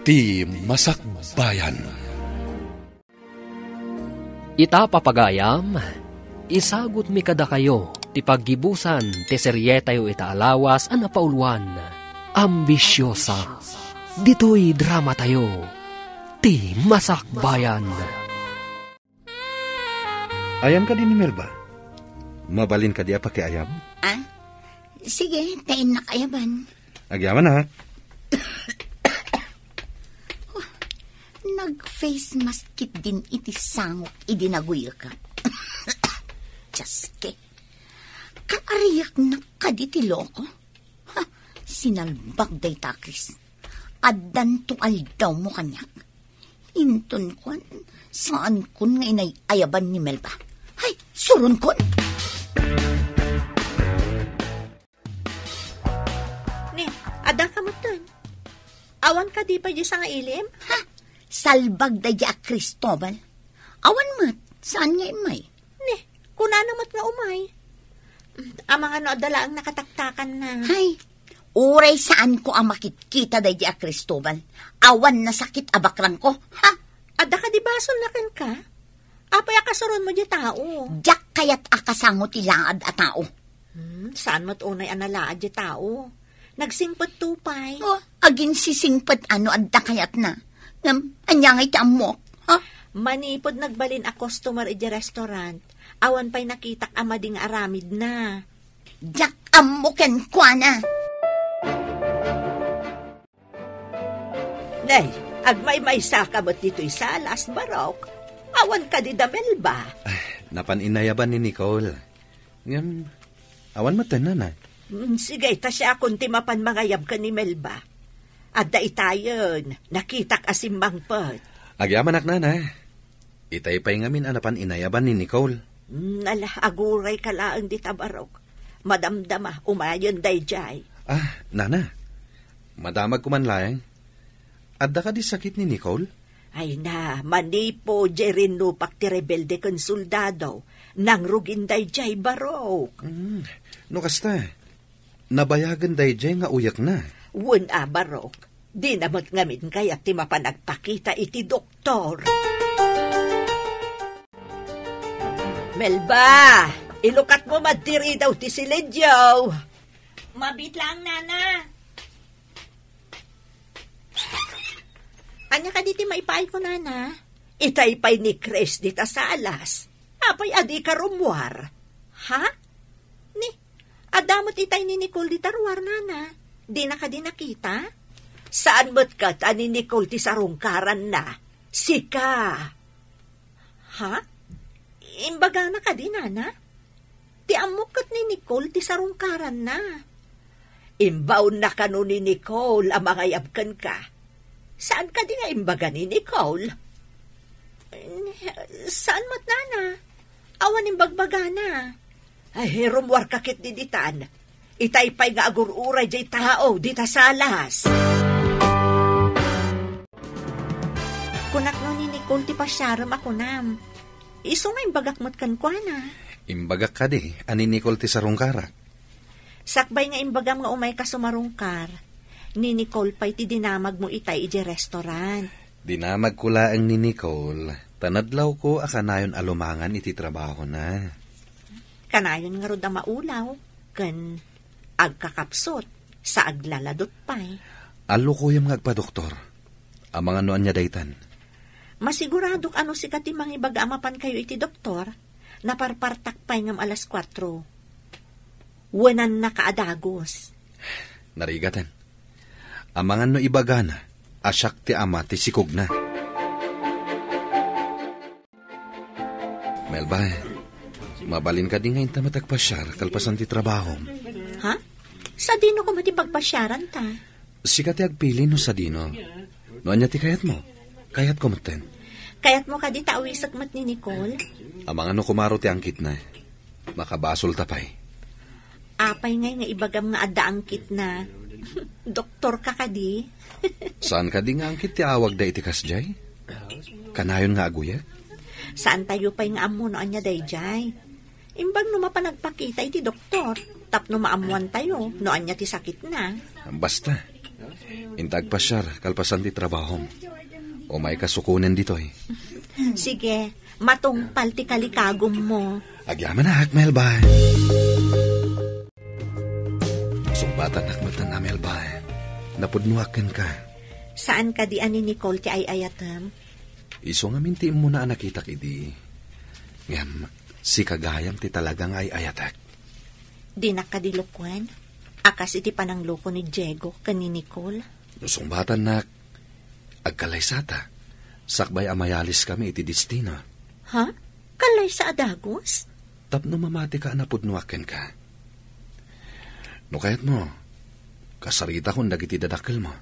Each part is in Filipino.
ti Masakbayan. Ita papagayam, isagot mi kada kayo, ti paggibusan, ti serye tayo itaalawas, ang napauluan, ambisyosa. Dito'y drama tayo, ti Masakbayan. Ayan ka din ni Melba. Mabalin ka di apa kay Ayab? Sige, tain na kayaban. Agyaman na. Nag-face mask kit din iti sangok idinaguya ka. Tsaske. Kaariyak na kaditi loko. Sinalbag day takris. Addan to aldaw mo kanyak. Inton kon, saan kon nga inay ayaban ni Melba? Hay, surun kon! Ni, ada ka mo dun. Awan ka di pa di sa nga ilim? Salbag day a Cristobal. Awan mat, saan nga imay? Ni, kunana mat nga umay. Ang mga adala ang nakataktakan na. Hay, uray saan ko ang makikita day a Cristobal. Awan na sakit abakrang ko, ha? Ada ka di basol na kan ka? Apay akasaron mo di tao. Diyak kayat akasangot ilaad a tao. Saan mo't unay analaad di tao? Nagsingpot tupay. Agin sisingpot adda kayat na. Anyangay ti amok, ha? Manipod nagbalin a customer iti restaurant. Awan pa'y nakitak amading aramid na. Diyak amoken kwa na. Nay, agmay-maysa ka ba't dito'y salas, Barok? Awan ka di damel ba? Napaninayaban ni Nicole. Ngayon, awan matanan na. Sige, tasya akong timapan mangayab ka ni Melba. Adda itayon, nakitak asimbang pot. Agyaman ak na. Itay pa'y ngamin anapan inayaban ni Nicole. Aguray ka laang di tabarok. Madamdama, umayon day jay. Nana, madamag kumanlayang. Adda ka di sakit ni Nicole? Ay na, manipo, Jerino, pakti rebelde kong soldado. Nang rugin day jay barok. No kasta, nabayagan day jay nga uyak na. Wun barok, di namot ngamin kaya ti mapanagpakita iti doktor. Melba, ilukat mo madiri daw ti Siledyo. Mabit lang, Nana. Anya ka diti maipay ko, Nana? Itaypay ni Chris dita sa alas. Apay adi ka rumwar. Ha? Ni, adamot itay ni Nicole di tarwar, Nana. Di na ka di nakita? Saan mo't ka ta ni Nicole ti sarungkaran na? Sika. Ha? Imbaga na ka di, Nana? Ti amukat ni Nicole ti sarungkaran na. Imbaw na ka no ni Nicole ang mga yabkan ka. Saan ka di nga imbaga ni Nicole? Saan mo't, Nana? Awan imbagbaga na. Ay, rumwar kakit di ditan. Itaypay nga agururay jay tao dita salas. Kunak no ni Nicole ti pasyaram ako nam. Iso nga imbagak mo't kankwana. Imbagak ka di, ani Nicole ti sarungkarak. Sakbay nga imbagam nga umay ka sumarungkar. Ni Nicole pa'y ti dinamag mo itay iti restaurant. Dinamag ko laang ni Nicole. Tanadlaw ko akanayon alumangan iti trabaho na. Kanayon nga rod maulaw. Kan agkakapsot sa aglaladot pa'y. Alo ko yung agpa-doktor. Ang mga noan niya daytan. Masiguradok ano si katimang ibagamapan kayo iti doktor. Naparpartak pa'y ngam alas 4. Wanan na kaadagos. Narigatan. Ang mga no ibagana, asyak ti ama ti sikog na. Melba, mabalin ka din ngayon ta matagpasyar kalpasan ti trabaho. Ha? Sa dino ko matipagpasyaran ta? Sika ti agpili no sa dino. Noan niya ti kayat mo. Kayat ko maten. Kayat mo ka di tawisak mat ni Nicole? Ang mga no kumaro ti angkit na. Makabasol tapay. Apay ngay nga ibagam nga adda angkit na. Doktor ka di? Saan ka di nga angkit ti awag da iti kasjay? Kanayon nga aguya? Saan tayo pa'y nga amo noan niya dayjay? Imbag no mapanagpakita iti doktor. Tapno maamuan tayo, noan niya ti sakit na. Basta, Intag pa siya, kalpasan di trabaho. O may kasukunan dito eh. Sige, matungpal ti kalikagom mo. Agyaman na, Melba. Sumbatan nakmatan na, Melba. Napudnuakan ka. Saan ka di ani Nicole ti ay ayatam? Iso nga minti mo na nakita kidi. Ngam, si kagayam ti talagang ay ayatak. Di nakadilukwan? Akas iti panangloko ni Diego kani Nicole? Sumbatan nak, agkalaysata. Sakbay amayalis kami iti destino. Ha? Kalay sa adagos? Tapno mamati ka napudnuakan ka. No kayat mo, kasarita kung dagiti dadakil mo.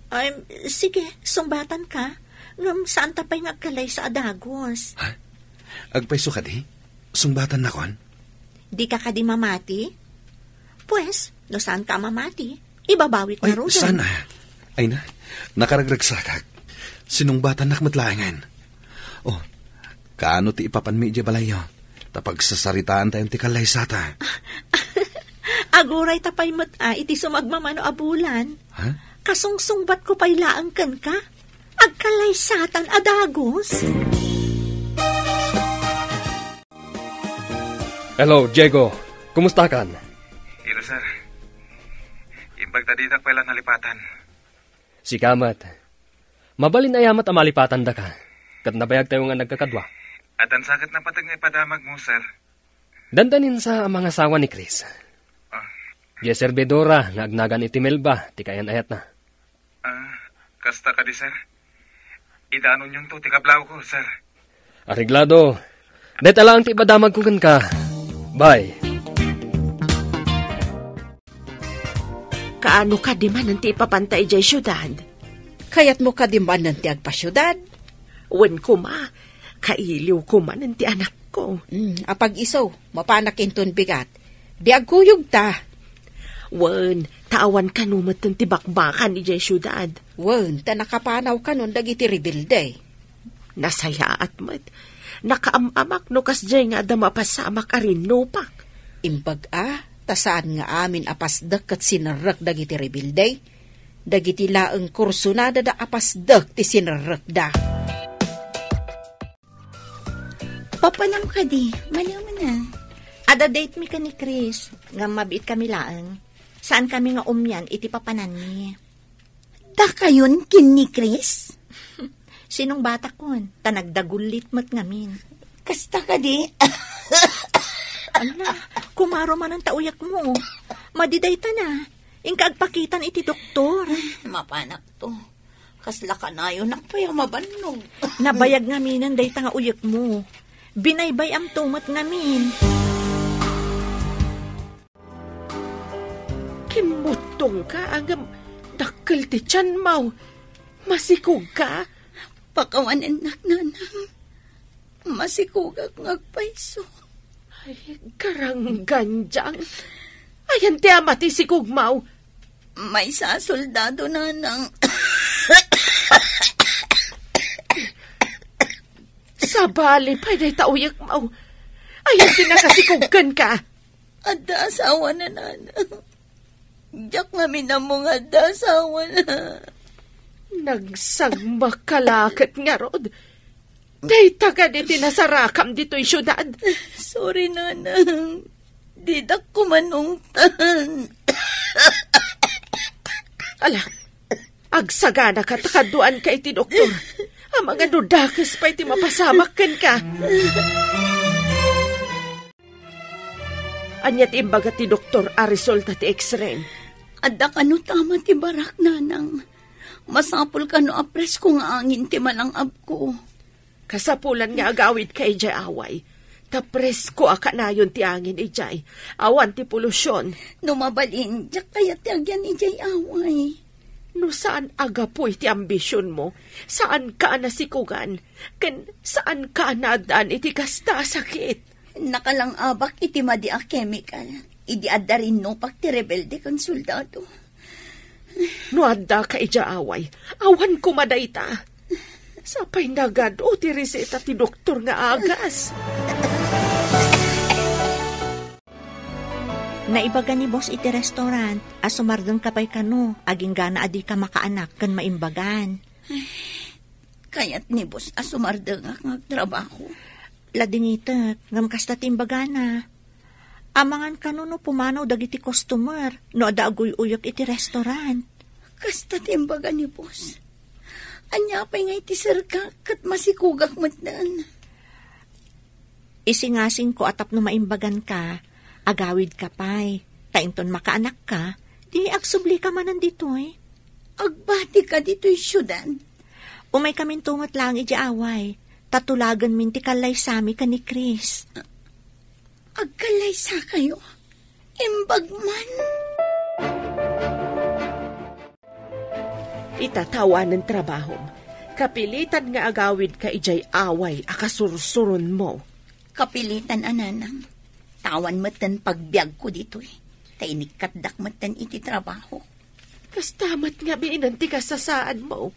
Ay, sige, sumbatan ka. Ngam saan tapay ngagkalay sa adagos? Ha? Agpaiso ka di? Sumbatan na kon? Di ka di mamati? Pues, no saan ka mamati? Ibabawi ko Ay, na rin. sana? Ay na, nakaragragsakak. Sinungbatan nakmatlaangan. Oh, kaano ti ipapanmi di balayo? Tapag sasaritaan tayong ti kalaysata. Aguray tapay mat iti sumagmamano abulan. Ha? Kasungsungbat ko pa'y laang kan ka? Agkalaysatan adagos? Hello, Diego. Kumusta kan? Hello, sir. Imbag tadidak pala nalipatan. Si Kamat. Mabalin ayamat amalipatan da ka. Kat nabayag tayo nga nagkakadwa. At ang sakit na patag na ipadamag mo, sir. Dandanin sa mga asawa ni Chris. Di servidora nga agnagan iti Melba, ti kayan ayat na. Kasta ka di, sir. Idanon yung to, tikablaw ko, sir. Ariglado. Deta lang ti ibadamag ko ka. Bye. Kaano ka di man nanti ipapantay jay syudad? Kayat mo ka di man nanti agpasyudad? Wen ko ma, kailiw ko man nanti anak ko. Apag isaw, mapanak inton bigat. Di agkuyog ta. Wen, tawan ka numat nanti bakbakan ni jay syudad. Wen, ta nakapanaw ka nun dagiti rebilde. Nasaya at mat, nakaamamak no kas jay nga da mapasamak arin nopak. Imbag tasaan nga amin apasdak kat sinarrak dagiti rebilde. Dagiti laeng kurso na da apasdak ti sinarrak da. Papanam ka di, maliw mo na. Ada date mi ka ni Chris. Nga mabit kami laang. Saan kami nga umyan iti papanan ni? Da kayon kin ni Chris? Sinong bata kon? Tanagdagulit mat ngamin. Kasta ka di? Ala, kumaro man ang tauyak mo. Madiday ta na. Ingkaagpakitan iti doktor. Mapanak to. Kasla ka na yun, nakpayang mabanog. Nabayag ngaminan day ta nga uyak mo. Binaybay am tumat ngamin. Kimutong ka, agam dakkel ti tiyan mau. Masikog ka? Pakawanan nanang. Masikugag ngagpaiso. Ay, karangganjang. Ayan ti amati sikog mau. May sa soldado nanang. Sa bali, pwede tauyak mau. Ayan ti nakasikogkan ka. Adda asawa na nanang. Diyak nga minamong adda asawa na. Nagsagmakalakat nga rod. Day taga di tinasarakam dito'y syudad. Sorry, nanang. Didak ko manungtan. Ala, agsagana ka takaduan ka iti doktor. Ang mga nudakis pa iti mapasamakan ka. Anyat imbaga ti doktor a resulta ti x-ray. Adda ka no tama ti barak, nanang. Masapul ka no apres kung angin ti malangab ko. Kasapulan nga agawid ka ijay away. Tapres ko akanayon ti angin ijay. Awan ti polusyon. No mabalin, diyak kaya ti agyan ijay away. No saan agapoy ti ambisyon mo? Saan ka nasikugan? Ken saan ka nadaan iti kasta sakit? Nakalang abak iti madi a chemical. Idi adda rin no pag ti rebelde kan soldado. No adda ka ija away. Awan kumaday ta. Sapay nagad o ti reseta ti doktor nga agas. Naibaga ni boss iti restaurant, asumardon ka pa'y kano, aging gana adi ka makaanak kan maimbagan. Kaya't ni boss asumardeng ak ngagtrabaho. Ladingitek, ngam kasta timbagana. Amangan kano no pumanaw dagiti customer, no ada aguy-uyok iti restaurant. Kasta timbaga ni boss. Anya pa'y nga iti sirka kat masikugak matnan. Isingasing ko atap no maimbagan ka, agawid ka pa'y, tainton makaanak ka, di agsubli ka manan dito eh. Agbati ka dito'y syudan. Umay kamin tungot lang idiaway, tatulagan min ti kalay sami ka ni Chris. Agkalay sa kayo, imbagman. Itatawa ng trabaho. Kapilitan nga agawid ka ijay away, akasursurun mo. Kapilitan ananang. Tawan matan pagbiag ko dito eh. Tainikatdak matan iti trabaho. Kastamat nga biinanti ka sa saan mo.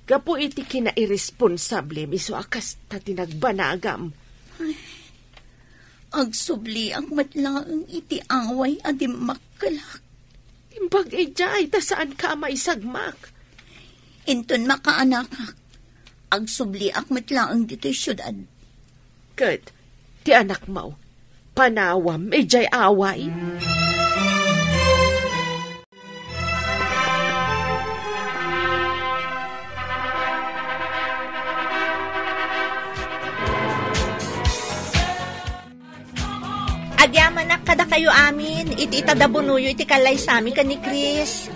Gapo iti kinairresponsable miso akas ta tinagbanagam. Ay, agsubli ang matlaang iti away adim makkalak. Imbag ijay ta saan ka maisagmak. Inton makaanakak. Agsubli ang matlaang dito'y syudad. Kat, ti anak mo. Panawam, ijay away. Agyaman na kada kayo amin, iti itadabunuyo iti kalay sami ka ni Chris.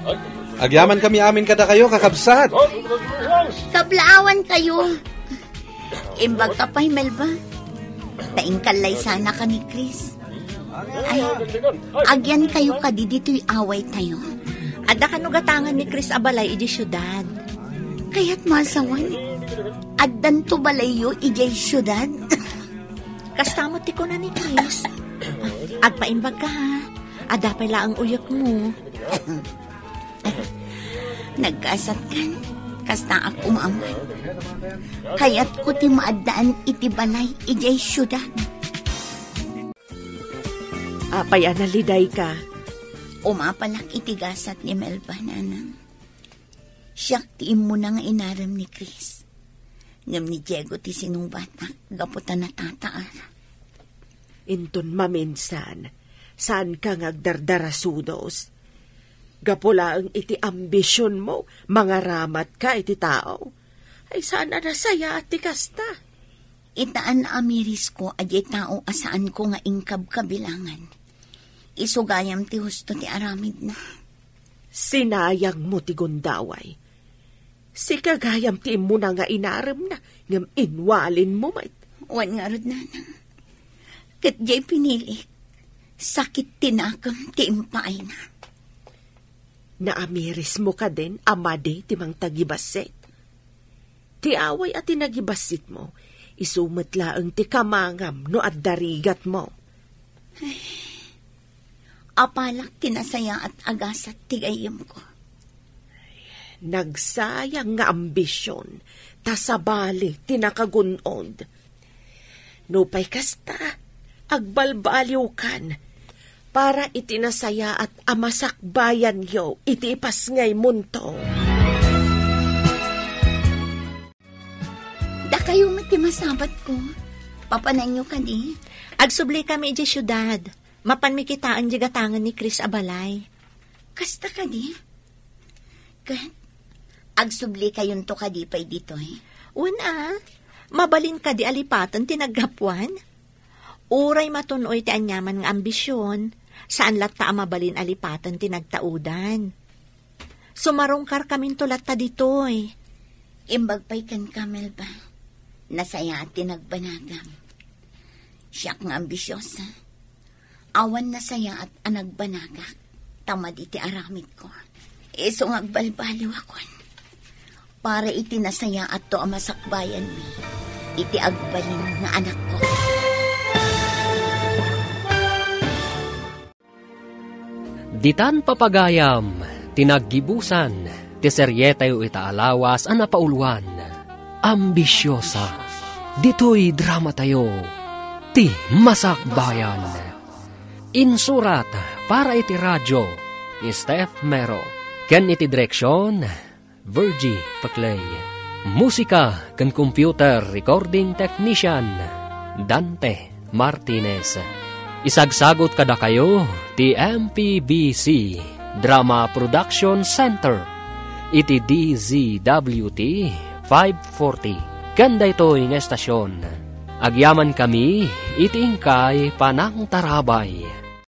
Agyaman kami amin kada kayo, kakabsat. Kablaawan kayo. Imbag ka pa, Melba. Taingkalay sana ka ni Chris. Ay, agyan kayo kadi dito'y away tayo. Ada kanugatangan ni Chris abalay iji syudad. Kaya't masawan. Addan to balayo ijay syudad. Kastamot ti ko na ni Chris. Agpaimbag ka ha. Ada pala ang uyok mo. Nagkasat kan. Kasta ak umaman. Kaya't ko ti maadaan iti balay ijay syudad. Apay analiday ka. Umapalak itigasat ni Melba nanang. Siyak ti mo na nga inaram ni Chris. Ngam ni Diego ti sinong batak, gaputan na tataar. Inton maminsan, saan ka ngagdardarasudos? Gapula ang iti ambisyon mo, mga ramat ka iti tao. Ay sana nasaya at kasta. Itaan na amiris ko adye tao asaan ko nga ingkab kabilangan. Isugayam ti husto ti aramid na. Sinayang mo ti gundaway. Si kagayam ti mo na nga inaram na, ngam inwalin mo mat. Wan nga rod nanang. Kat jay pinili, sakit tinakam ti impaay na. Naamiris mo ka din, amade ti mang tagibasit. Ti away at tinagibasit mo, isumatlaang ti kamangam no at darigat mo. Ay, apalak tinasaya at agasat ti gayam ko. Nagsayang nga ambisyon, tasabali tinakagunod. Nupay kasta, agbalbaliw kan, para itinasaya at amasakbayan yo, itipas ngay munto. Da kayo matimasabat ko, papanay nyo ka di. Agsubli kami iji syudad, mapanmikitaan di gatangan ni Chris abalay. Kasta ka di. Kat, agsubli kayon to ka di pa'y dito eh. Una, mabalin ka di alipatan tinaggapuan. Uray matunoy ti anyaman nga ambisyon, saan latta mabalin alipatan tinagtaudan. Sumarungkar kamin tulat ta ditoy. Imbag pa'y kan kamel ba? Nasaya at tinagbanagam. Siyak nga ambisyosa. Awan nasaya at anagbanagak. Tamad iti aramid ko. Iso nga agbalbaliw akon. Para iti nasaya at to amasakbayan mi. Iti agbalin nga anak ko. Ditan papagayam, tinaggibusan, ti seryetayo itaalawas ang napauluan. Ambisyosa, dito'y drama tayo, ti masakbayan. Insurat para iti radyo ni Steph Mero. Ken iti direksyon Virgie Paclay. Musika ken computer recording technician Dante Martinez. Isagsagot kada kayo ti MPBC Drama Production Center iti DZWT 540. Kanda ito yung estasyon. Agyaman kami iti ingkay panang tarabay.